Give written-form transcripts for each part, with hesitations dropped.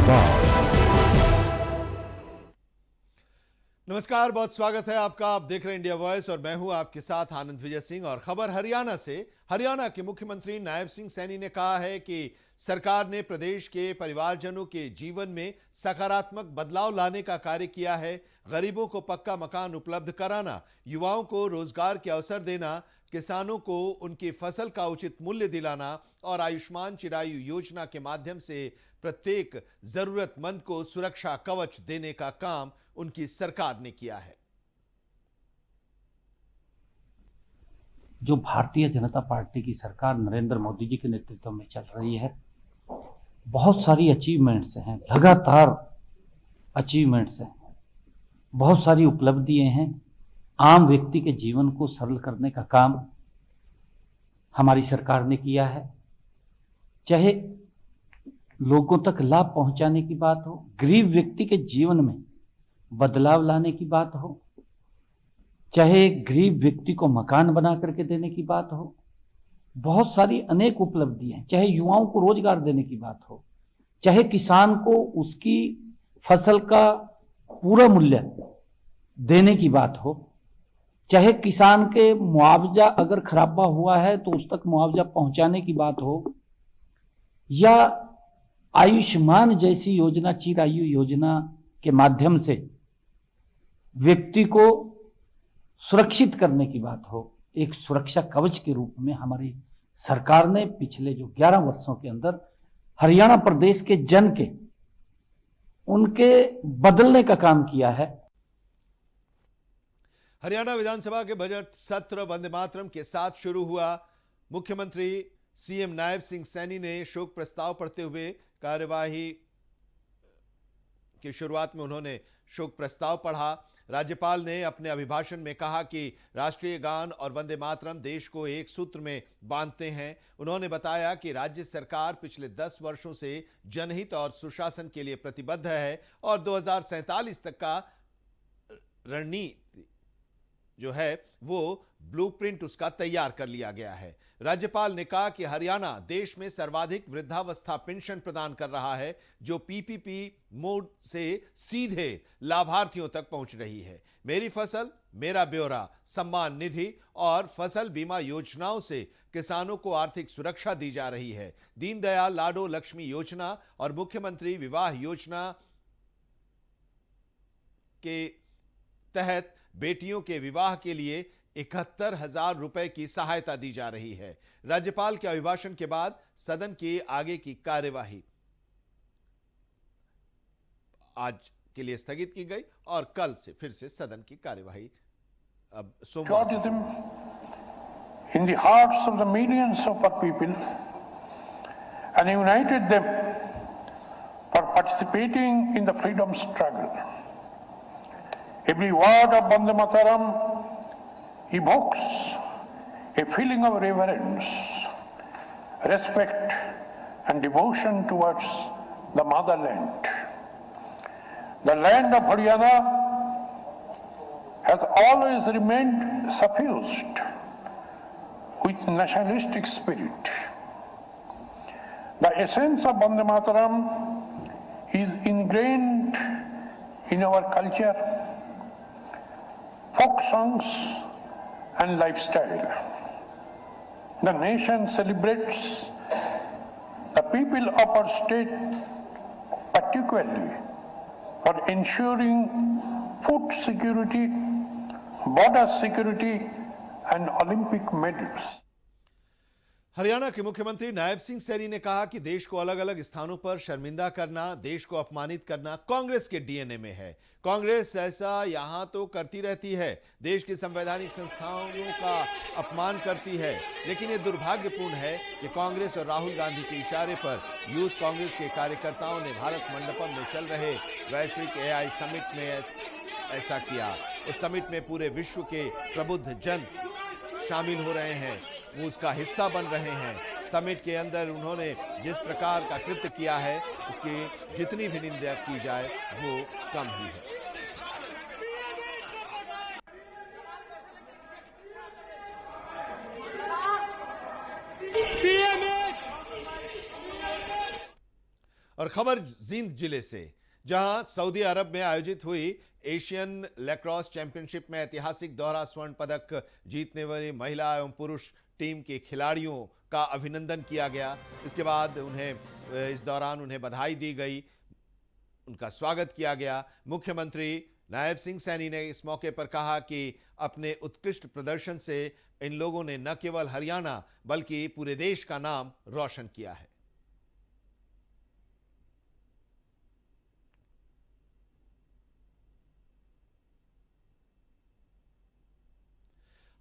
आवाज। नमस्कार, बहुत स्वागत है आपका। आप देख रहे हैं इंडिया वॉइस और मैं हूं आपके साथ आनंद विजय सिंह। और खबर हरियाणा से। हरियाणा के मुख्यमंत्री नायब सिंह सैनी ने कहा है कि सरकार ने प्रदेश के परिवारजनों के जीवन में सकारात्मक बदलाव लाने का कार्य किया है। गरीबों को पक्का मकान उपलब्ध कराना, युवाओं को रोजगार के अवसर देना, किसानों को उनकी फसल का उचित मूल्य दिलाना और आयुष्मान चिरायु योजना के माध्यम से प्रत्येक जरूरतमंद को सुरक्षा कवच देने का काम उनकी सरकार ने किया है। जो भारतीय जनता पार्टी की सरकार नरेंद्र मोदी जी के नेतृत्व में चल रही है, बहुत सारी अचीवमेंट्स हैं, लगातार अचीवमेंट्स हैं, बहुत सारी उपलब्धियां हैं। आम व्यक्ति के जीवन को सरल करने का काम हमारी सरकार ने किया है। चाहे लोगों तक लाभ पहुंचाने की बात हो, गरीब व्यक्ति के जीवन में बदलाव लाने की बात हो, चाहे गरीब व्यक्ति को मकान बना करके देने की बात हो, बहुत सारी अनेक उपलब्धियां, चाहे युवाओं को रोजगार देने की बात हो, चाहे किसान को उसकी फसल का पूरा मूल्य देने की बात हो, चाहे किसान के मुआवजा अगर खराबा हुआ है तो उस तक मुआवजा पहुंचाने की बात हो, या आयुष्मान जैसी योजना, चिरायु योजना के माध्यम से व्यक्ति को सुरक्षित करने की बात हो। एक सुरक्षा कवच के रूप में हमारी सरकार ने पिछले जो 11 वर्षों के अंदर हरियाणा प्रदेश के जन के उनके बदलने का काम किया है। हरियाणा विधानसभा के बजट सत्र वंदे मातरम के साथ शुरू हुआ। मुख्यमंत्री सीएम नायब सिंह सैनी ने शोक प्रस्ताव पढ़ते हुए कार्यवाही की शुरुआत में उन्होंने शोक प्रस्ताव पढ़ा। राज्यपाल ने अपने अभिभाषण में कहा कि राष्ट्रीय गान और वंदे मातरम देश को एक सूत्र में बांधते हैं। उन्होंने बताया कि राज्य सरकार पिछले 10 वर्षों से जनहित और सुशासन के लिए प्रतिबद्ध है और 2047 तक का रणनीति जो है वो ब्लूप्रिंट उसका तैयार कर लिया गया है। राज्यपाल ने कहा कि हरियाणा देश में सर्वाधिक वृद्धावस्था पेंशन प्रदान कर रहा है, जो पीपीपी मोड से सीधे लाभार्थियों तक पहुंच रही है। मेरी फसल मेरा ब्यौरा सम्मान निधि और फसल बीमा योजनाओं से किसानों को आर्थिक सुरक्षा दी जा रही है। दीनदयाल लाडो लक्ष्मी योजना और मुख्यमंत्री विवाह योजना के तहत बेटियों के विवाह के लिए 71,000 रुपए की सहायता दी जा रही है। राज्यपाल के अभिभाषण के बाद सदन की आगे की कार्यवाही आज के लिए स्थगित की गई और कल से फिर से सदन की कार्यवाही अब सोमवार से in the hearts of the millions of our people and united them for participating in the freedom struggle. Every word of Vande Mataram evokes a feeling of reverence, respect and devotion towards the motherland. The land of Haryana has always remained suffused with nationalistic spirit. The essence of Vande Mataram is ingrained in our culture, folk songs and lifestyle. The nation celebrates the people of our state particularly for ensuring food security, border security and Olympic medals. Haryana के मुख्यमंत्री नायब सिंह सैनी ने कहा कि देश को अलग अलग स्थानों पर शर्मिंदा करना, देश को अपमानित करना कांग्रेस के डीएनए में है। कांग्रेस ऐसा यहां तो करती रहती है, देश की संवैधानिक संस्थाओं का अपमान करती है, लेकिन यह दुर्भाग्यपूर्ण है कि कांग्रेस और राहुल गांधी के इशारे पर यूथ कांग्रेस के कार्यकर्ताओं ने भारत मंडपम में चल रहे वैश्विक एआई समिट में ऐसा किया। उस समिट में पूरे विश्व के प्रबुद्ध जन शामिल हो रहे हैं, वो उसका हिस्सा बन रहे हैं। समिट के अंदर उन्होंने जिस प्रकार का कृत्य किया है उसकी जितनी भी निंदा की जाए वो कम ही है। और खबर जींद जिले से, जहां सऊदी अरब में आयोजित हुई एशियन लैक्रोस चैंपियनशिप में ऐतिहासिक दोहरा स्वर्ण पदक जीतने वाली महिला एवं पुरुष टीम के खिलाड़ियों का अभिनंदन किया गया। इसके बाद इस दौरान उन्हें बधाई दी गई, उनका स्वागत किया गया। मुख्यमंत्री नायब सिंह सैनी ने इस मौके पर कहा कि अपने उत्कृष्ट प्रदर्शन से इन लोगों ने न केवल हरियाणा बल्कि पूरे देश का नाम रोशन किया है।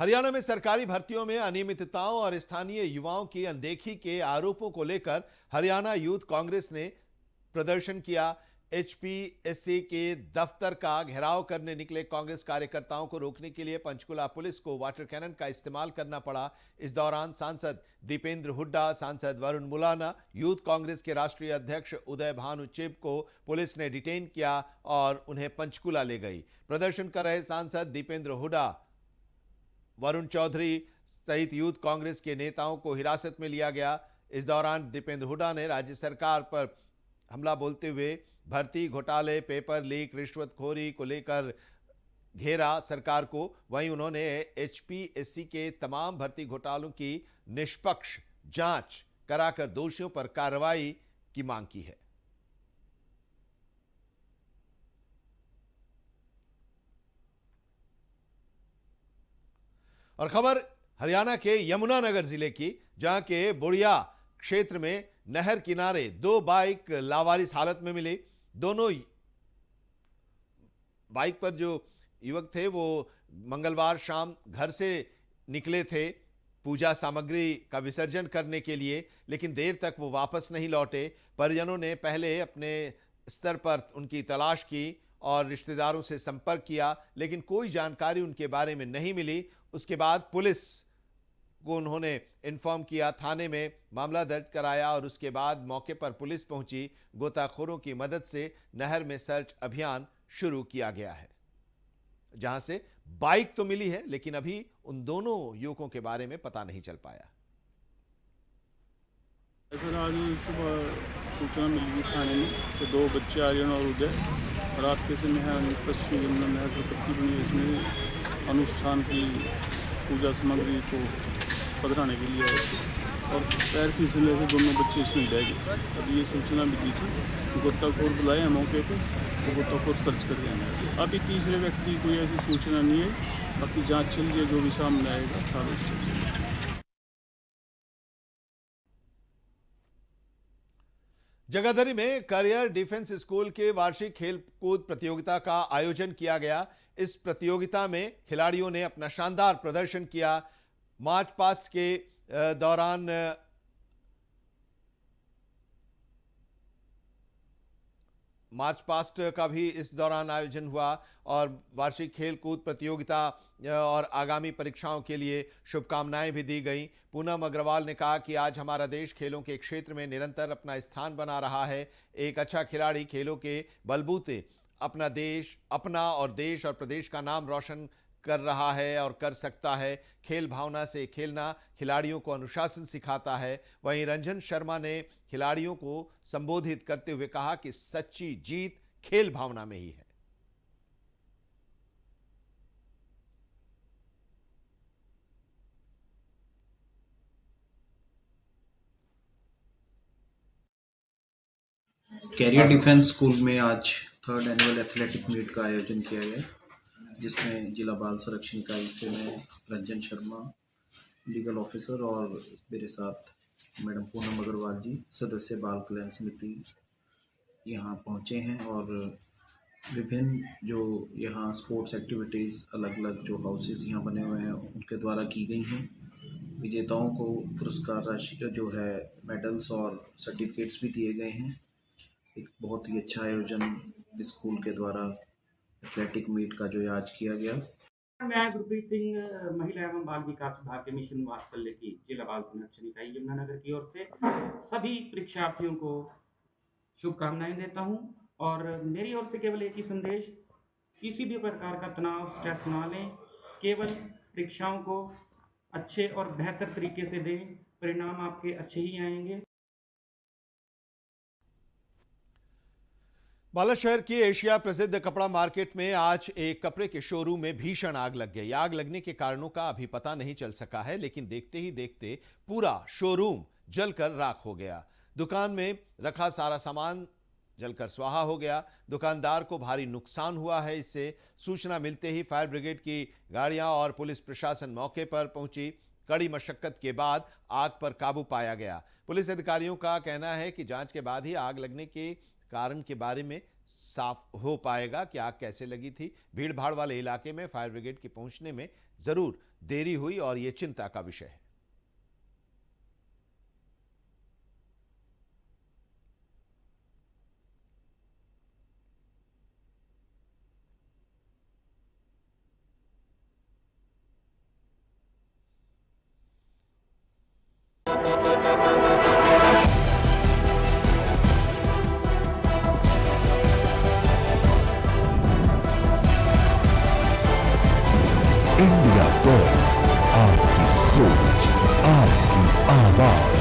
हरियाणा में सरकारी भर्तियों में अनियमितताओं और स्थानीय युवाओं की अनदेखी के आरोपों को लेकर हरियाणा यूथ कांग्रेस ने प्रदर्शन किया। एचपीएससी के दफ्तर का घेराव करने निकले कांग्रेस कार्यकर्ताओं को रोकने के लिए पंचकुला पुलिस को वाटर कैनन का इस्तेमाल करना पड़ा। इस दौरान सांसद दीपेंद्र हुड्डा, सांसद वरुण मुलाना, यूथ कांग्रेस के राष्ट्रीय अध्यक्ष उदय भानु चिब को पुलिस ने डिटेन किया और उन्हें पंचकुला ले गई। प्रदर्शन कर रहे सांसद दीपेंद्र हुड्डा, वरुण चौधरी सहित यूथ कांग्रेस के नेताओं को हिरासत में लिया गया। इस दौरान दीपेंद्र हुड्डा ने राज्य सरकार पर हमला बोलते हुए भर्ती घोटाले, पेपर लीक, रिश्वतखोरी को लेकर घेरा सरकार को। वहीं उन्होंने एचपीएससी के तमाम भर्ती घोटालों की निष्पक्ष जांच कराकर दोषियों पर कार्रवाई की मांग की है। और खबर हरियाणा के यमुनानगर जिले की, जहां के बुढ़िया क्षेत्र में नहर किनारे दो बाइक लावारिस हालत में मिली। दोनों बाइक पर जो युवक थे वो मंगलवार शाम घर से निकले थे पूजा सामग्री का विसर्जन करने के लिए, लेकिन देर तक वो वापस नहीं लौटे। परिजनों ने पहले अपने स्तर पर उनकी तलाश की और रिश्तेदारों से संपर्क किया, लेकिन कोई जानकारी उनके बारे में नहीं मिली। उसके बाद पुलिस को उन्होंने इन्फॉर्म किया, थाने में मामला दर्ज कराया और उसके बाद मौके पर पुलिस पहुंची। गोताखोरों की मदद से नहर में सर्च अभियान शुरू किया गया है, जहां से बाइक तो मिली है, लेकिन अभी उन दोनों युवकों के बारे में पता नहीं चल पाया। सर, आज सुबह सूचना मिली थी थाने में कि दो बच्चे आर्यन और उदय रात के समय पश्चिमी यमुना नहर पर पट्टी बनी है, इसमें अनुष्ठान की पूजा सामग्री को पधराने के लिए आए थे और पैर फिसलने से दोनों बच्चे इसमें बह गए। अभी ये सूचना भी दी थी, गोताखोर बुलाए हैं मौके पे, तो गोताखोर सर्च कर रहे हैं। अभी तीसरे व्यक्ति कोई ऐसी सूचना नहीं है, बाकी जांच चल रही है, जो भी सामने आएगा तार उससे। जगाधरी में करियर डिफेंस स्कूल के वार्षिक खेलकूद प्रतियोगिता का आयोजन किया गया। इस प्रतियोगिता में खिलाड़ियों ने अपना शानदार प्रदर्शन किया। मार्च पास्ट के दौरान मार्च पास्ट का भी इस दौरान आयोजन हुआ और वार्षिक खेल कूद प्रतियोगिता और आगामी परीक्षाओं के लिए शुभकामनाएं भी दी गई। पूनम अग्रवाल ने कहा कि आज हमारा देश खेलों के क्षेत्र में निरंतर अपना स्थान बना रहा है। एक अच्छा खिलाड़ी खेलों के बलबूते अपना और देश और प्रदेश का नाम रोशन कर रहा है और कर सकता है। खेल भावना से खेलना खिलाड़ियों को अनुशासन सिखाता है। वहीं रंजन शर्मा ने खिलाड़ियों को संबोधित करते हुए कहा कि सच्ची जीत खेल भावना में ही है। कैरियर डिफेंस स्कूल में आज 3rd एनुअल एथलेटिक मीट का आयोजन किया गया, जिसमें जिला बाल संरक्षण इकाई से मैं रंजन शर्मा लीगल ऑफिसर और मेरे साथ मैडम पूनम अग्रवाल जी सदस्य बाल कल्याण समिति यहाँ पहुँचे हैं और विभिन्न जो यहाँ स्पोर्ट्स एक्टिविटीज़ अलग अलग जो हाउसेस यहाँ बने हुए हैं उनके द्वारा की गई हैं। विजेताओं को पुरस्कार राशि जो है मेडल्स और सर्टिफिकेट्स भी दिए गए हैं। एक बहुत ही अच्छा आयोजन स्कूल के द्वारा एथलेटिक मीट का जो आज किया गया। मैं गुरप्रीत सिंह महिला एवं बाल विकास विभाग के मिशन वात्सल्य की जिला बाल संरक्षण इकाई यमुनानगर की ओर से सभी परीक्षार्थियों को शुभकामनाएं देता हूं और मेरी ओर से केवल एक ही संदेश, किसी भी प्रकार का तनाव स्ट्रेस ना लें, केवल परीक्षाओं को अच्छे और बेहतर तरीके से दें, परिणाम आपके अच्छे ही आएंगे। बाला शहर की एशिया प्रसिद्ध कपड़ा मार्केट में आज एक कपड़े के शोरूम में भीषण आग लग गई। आग लगने के कारणों का अभी पता नहीं चल सका है, लेकिन देखते ही देखते पूरा शोरूम जलकर राख हो गया। दुकान में रखा सारा सामान जलकर स्वाहा हो गया। दुकानदार को भारी नुकसान हुआ है। इससे सूचना मिलते ही फायर ब्रिगेड की गाड़ियां और पुलिस प्रशासन मौके पर पहुंची। कड़ी मशक्कत के बाद आग पर काबू पाया गया। पुलिस अधिकारियों का कहना है कि जांच के बाद ही आग लगने के कारण के बारे में साफ हो पाएगा कि आग कैसे लगी थी। भीड़ भाड़ वाले इलाके में फायर ब्रिगेड के पहुंचने में जरूर देरी हुई और यह चिंता का विषय है। इंडिया बॉयज, आपकी सोच, आपकी आवाज।